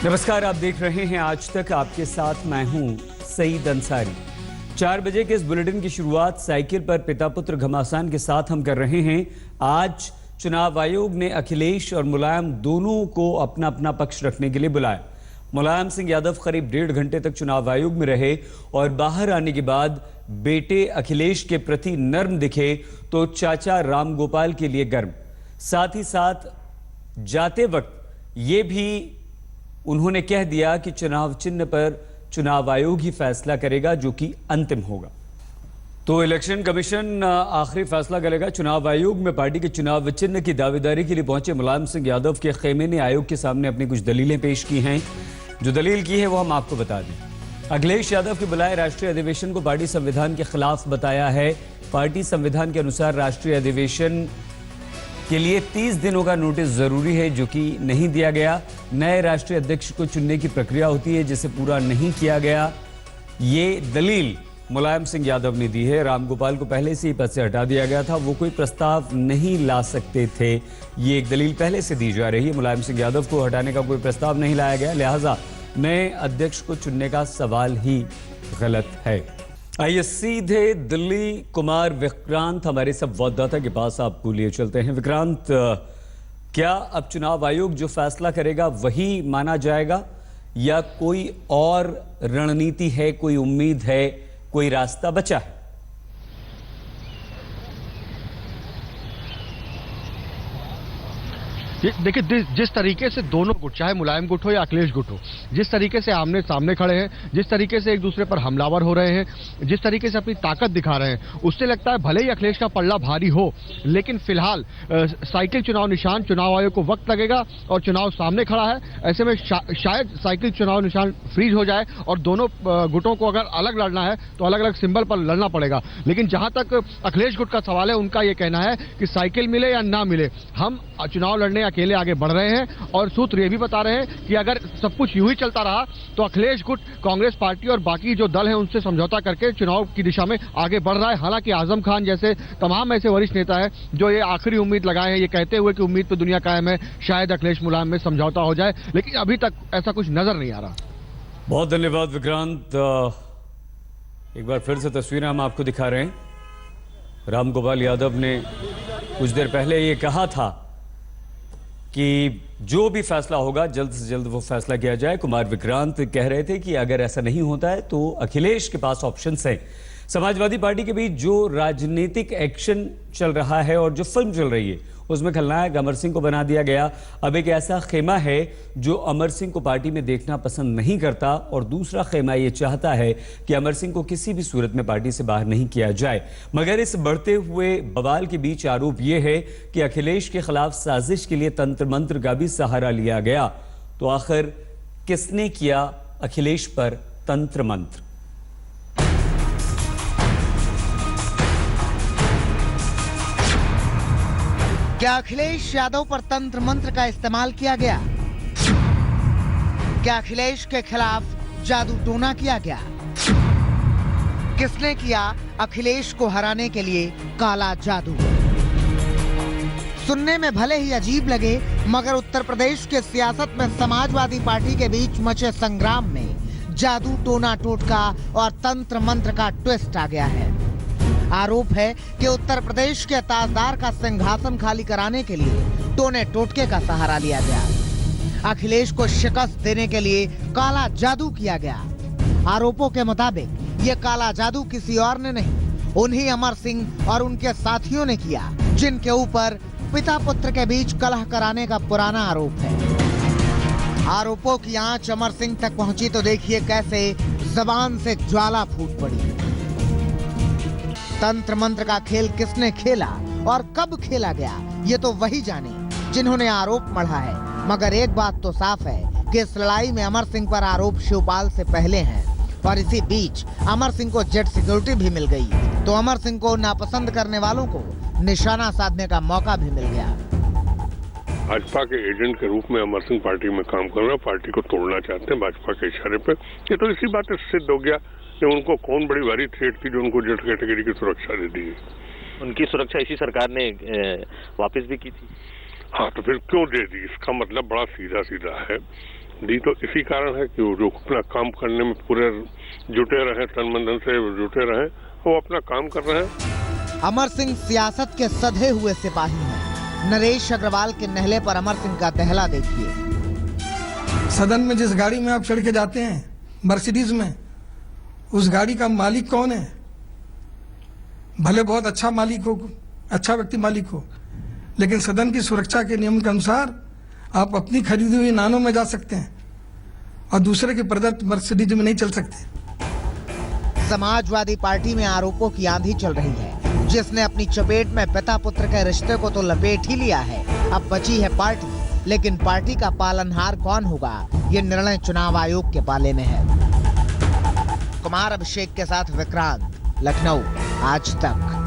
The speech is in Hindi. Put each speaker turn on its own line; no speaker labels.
नमस्कार, आप देख रहे हैं आज तक। आपके साथ मैं हूं सईद अंसारी। 4 बजे के इस बुलेटिन की शुरुआत साइकिल पर पिता पुत्र घमासान के साथ हम कर रहे हैं। आज चुनाव आयोग ने अखिलेश और मुलायम दोनों को अपना अपना पक्ष रखने के लिए बुलाया। मुलायम सिंह यादव करीब 1.5 घंटे तक चुनाव आयोग में रहे और बाहर आने के बाद बेटे अखिलेश के प्रति नर्म दिखे तो चाचा रामगोपाल के लिए गर्म। साथ ही साथ जाते वक्त ये भी उन्होंने कह दिया कि चुनाव चिन्ह पर चुनाव आयोग ही फैसला करेगा, जो कि अंतिम होगा। तो इलेक्शन कमीशन आखिरी फैसला करेगा। चुनाव आयोग में पार्टी के चुनाव चिन्ह की दावेदारी के लिए पहुंचे मुलायम सिंह यादव के खेमे ने आयोग के सामने अपनी कुछ दलीलें पेश की हैं। जो दलील की है वो हम आपको बता दें। अखिलेश यादव के बुलाए राष्ट्रीय अधिवेशन को पार्टी संविधान के खिलाफ बताया है। पार्टी संविधान के अनुसार राष्ट्रीय अधिवेशन के लिए 30 दिनों का नोटिस जरूरी है, जो कि नहीं दिया गया। नए राष्ट्रीय अध्यक्ष को चुनने की प्रक्रिया होती है, जिसे पूरा नहीं किया गया। ये दलील मुलायम सिंह यादव ने दी है। रामगोपाल को पहले से ही पद से हटा दिया गया था, वो कोई प्रस्ताव नहीं ला सकते थे। ये एक दलील पहले से दी जा रही है। मुलायम सिंह यादव को हटाने का कोई प्रस्ताव नहीं लाया गया, लिहाजा नए अध्यक्ष को चुनने का सवाल ही गलत है। आइए सीधे दिल्ली कुमार विक्रांत हमारे संवाददाता के पास आपको लिए चलते हैं। विक्रांत, क्या अब चुनाव आयोग जो फैसला करेगा वही माना जाएगा या कोई और रणनीति है, कोई उम्मीद है, कोई रास्ता बचा है?
देखिए, जिस तरीके से दोनों गुट, चाहे मुलायम गुट हो या अखिलेश गुट हो, जिस तरीके से आमने सामने खड़े हैं, जिस तरीके से एक दूसरे पर हमलावर हो रहे हैं, जिस तरीके से अपनी ताकत दिखा रहे हैं, उससे लगता है भले ही अखिलेश का पल्ला भारी हो, लेकिन फिलहाल साइकिल चुनाव निशान, चुनाव आयोग को वक्त लगेगा और चुनाव सामने खड़ा है। ऐसे में शायद साइकिल चुनाव निशान फ्रीज हो जाए और दोनों गुटों को अगर अलग लड़ना है तो अलग अलग सिंबल पर लड़ना पड़ेगा। लेकिन जहां तक अखिलेश गुट का सवाल है, उनका यह कहना है कि साइकिल मिले या ना मिले, हम चुनाव लड़ने अकेले आगे बढ़ रहे हैं। और सूत्र ये भी बता रहे हैं कि अगर सब कुछ यूं ही चलता रहा तो अखिलेश गुट कांग्रेस पार्टी और बाकी जो दल हैं उनसे समझौता करके चुनाव की दिशा में आगे बढ़ रहा है। हालांकि आजम खान जैसे तमाम ऐसे वरिष्ठ नेता हैं जो ये आखिरी उम्मीद लगाए हैं, ये कहते हुए कि उम्मीद तो दुनिया कायम है, शायद अखिलेश मुलायम में समझौता हो जाए, लेकिन अभी तक ऐसा कुछ नजर नहीं आ रहा।
बहुत धन्यवाद विक्रांत। एक बार फिर से तस्वीरें हम आपको दिखा रहे हैं। रामगोपाल यादव ने कुछ देर पहले ये कहा था कि जो भी फैसला होगा जल्द से जल्द वो फैसला किया जाए। कुमार विक्रांत कह रहे थे कि अगर ऐसा नहीं होता है तो अखिलेश के पास ऑप्शंस हैं। समाजवादी पार्टी के बीच जो राजनीतिक एक्शन चल रहा है और जो फिल्म चल रही है, उसमें खलनायक अमर सिंह को बना दिया गया। अब एक ऐसा खेमा है जो अमर सिंह को पार्टी में देखना पसंद नहीं करता और दूसरा खेमा ये चाहता है कि अमर सिंह को किसी भी सूरत में पार्टी से बाहर नहीं किया जाए। मगर इस बढ़ते हुए बवाल के बीच आरोप यह है कि अखिलेश के खिलाफ साजिश के लिए तंत्र मंत्र का भी सहारा लिया गया। तो आखिर किसने किया अखिलेश पर तंत्र मंत्र?
क्या अखिलेश यादव पर तंत्र मंत्र का इस्तेमाल किया गया? क्या अखिलेश के खिलाफ जादू टोना किया गया? किसने किया अखिलेश को हराने के लिए काला जादू? सुनने में भले ही अजीब लगे, मगर उत्तर प्रदेश के सियासत में समाजवादी पार्टी के बीच मचे संग्राम में जादू टोना टोटका और तंत्र मंत्र का ट्विस्ट आ गया है। आरोप है कि उत्तर प्रदेश के ताजदार का सिंहासन खाली कराने के लिए टोने टोटके का सहारा लिया गया। अखिलेश को शिकस्त देने के लिए काला जादू किया गया। आरोपों के मुताबिक ये काला जादू किसी और ने नहीं, उन्हीं अमर सिंह और उनके साथियों ने किया, जिनके ऊपर पिता पुत्र के बीच कलह कराने का पुराना आरोप है। आरोपों की आंच अमर सिंह तक पहुंची तो देखिए कैसे जबान से ज्वाला फूट पड़ी। तंत्र मंत्र का खेल किसने खेला और कब खेला गया, ये तो वही जाने जिन्होंने आरोप मढ़ा है। मगर एक बात तो साफ है कि इस लड़ाई में अमर सिंह पर आरोप शिवपाल से पहले हैं और इसी बीच अमर सिंह को जेट सिक्योरिटी भी मिल गई, तो अमर सिंह को नापसंद करने वालों को निशाना साधने का मौका भी मिल गया।
भाजपा के एजेंट के रूप में अमर सिंह पार्टी में काम कर रहा है, पार्टी को तोड़ना चाहते हैं भाजपा के इशारे पे। ये तो इसी बात से सिद्ध हो गया कि उनको कौन बड़ी भारी थ्रेट थी जो उनको जेट कैटेगरी की सुरक्षा दे दी।
उनकी सुरक्षा इसी सरकार ने वापस भी की थी।
हाँ, तो फिर क्यों दे दी? इसका मतलब बड़ा सीधा सीधा है। दी तो इसी कारण है कि वो जो अपना काम करने में पूरे जुटे रहे, तन मन धन से जुटे रहे, वो अपना काम कर रहे हैं।
अमर सिंह सियासत के सधे हुए सिपाही हैं। नरेश अग्रवाल के नहले पर अमर सिंह का दहला देखिए।
सदन में जिस गाड़ी में आप चढ़ के जाते हैं, मर्सिडीज में, उस गाड़ी का मालिक कौन है? भले बहुत अच्छा मालिक हो, अच्छा व्यक्ति मालिक हो, लेकिन सदन की सुरक्षा के नियम के अनुसार आप अपनी खरीदी हुई नानों में जा सकते हैं और दूसरे के प्रदत्त मर्सिडीज में नहीं चल सकते।
समाजवादी पार्टी में आरोपों की आंधी चल रही है, जिसने अपनी चपेट में पिता पुत्र के रिश्ते को तो लपेट ही लिया है। अब बची है पार्टी, लेकिन पार्टी का पालनहार कौन होगा, ये निर्णय चुनाव आयोग के पाले में है। कुमार अभिषेक के साथ विक्रांत, लखनऊ, आज तक।